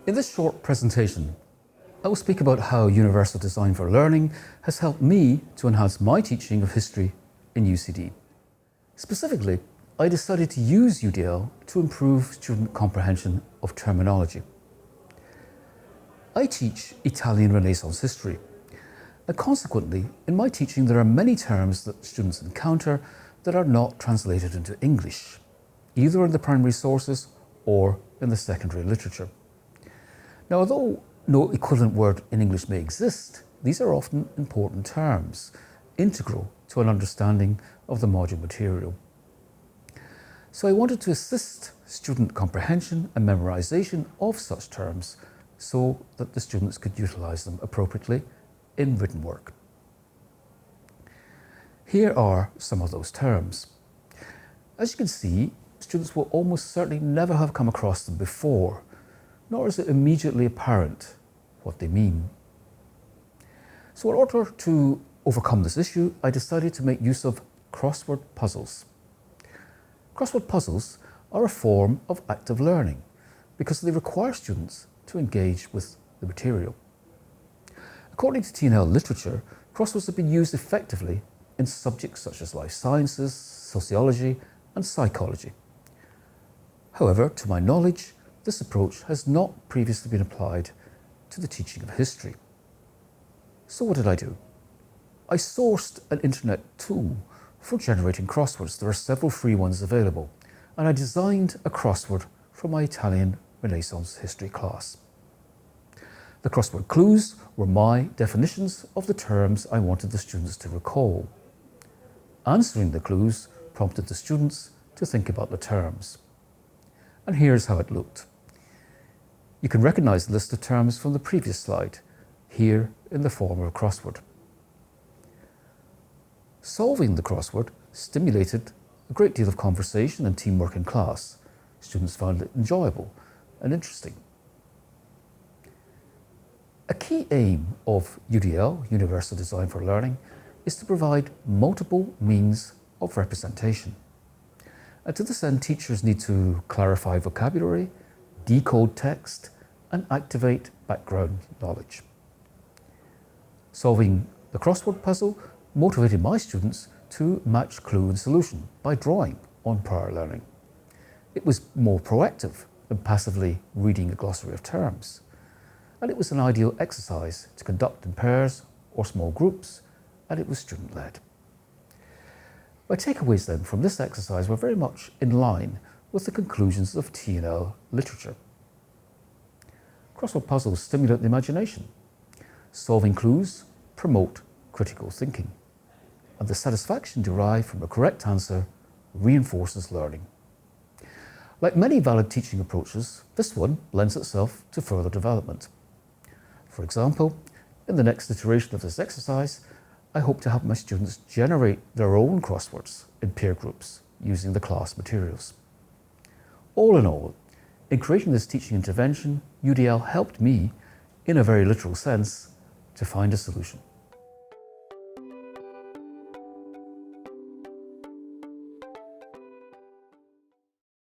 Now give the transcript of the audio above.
In this short presentation, I will speak about how Universal Design for Learning has helped me to enhance my teaching of history in UCD. Specifically, I decided to use UDL to improve student comprehension of terminology. I teach Italian Renaissance history, and consequently, in my teaching there are many terms that students encounter that are not translated into English, either in the primary sources or in the secondary literature. Now, although no equivalent word in English may exist, these are often important terms, integral to an understanding of the module material. So I wanted to assist student comprehension and memorization of such terms so that the students could utilize them appropriately in written work. Here are some of those terms. As you can see, students will almost certainly never have come across them before, nor is it immediately apparent what they mean. So in order to overcome this issue, I decided to make use of crossword puzzles. Crossword puzzles are a form of active learning because they require students to engage with the material. According to T&L literature, crosswords have been used effectively in subjects such as life sciences, sociology, and psychology. However, to my knowledge, this approach has not previously been applied to the teaching of history. So what did I do? I sourced an internet tool for generating crosswords. There are several free ones available, and I designed a crossword for my Italian Renaissance history class. The crossword clues were my definitions of the terms I wanted the students to recall. Answering the clues prompted the students to think about the terms. And here's how it looked. You can recognize the list of terms from the previous slide, here in the form of a crossword. Solving the crossword stimulated a great deal of conversation and teamwork in class. Students found it enjoyable and interesting. A key aim of UDL, Universal Design for Learning, is to provide multiple means of representation. And to this end, teachers need to clarify vocabulary, decode text, and activate background knowledge. Solving the crossword puzzle motivated my students to match clue and solution by drawing on prior learning. It was more proactive than passively reading a glossary of terms. And it was an ideal exercise to conduct in pairs or small groups, and it was student-led. My takeaways then from this exercise were very much in line with the conclusions of T&L literature. Crossword puzzles stimulate the imagination. Solving clues promote critical thinking. And the satisfaction derived from a correct answer reinforces learning. Like many valid teaching approaches, this one lends itself to further development. For example, in the next iteration of this exercise, I hope to help my students generate their own crosswords in peer groups using the class materials. All in all, in creating this teaching intervention, UDL helped me, in a very literal sense, to find a solution.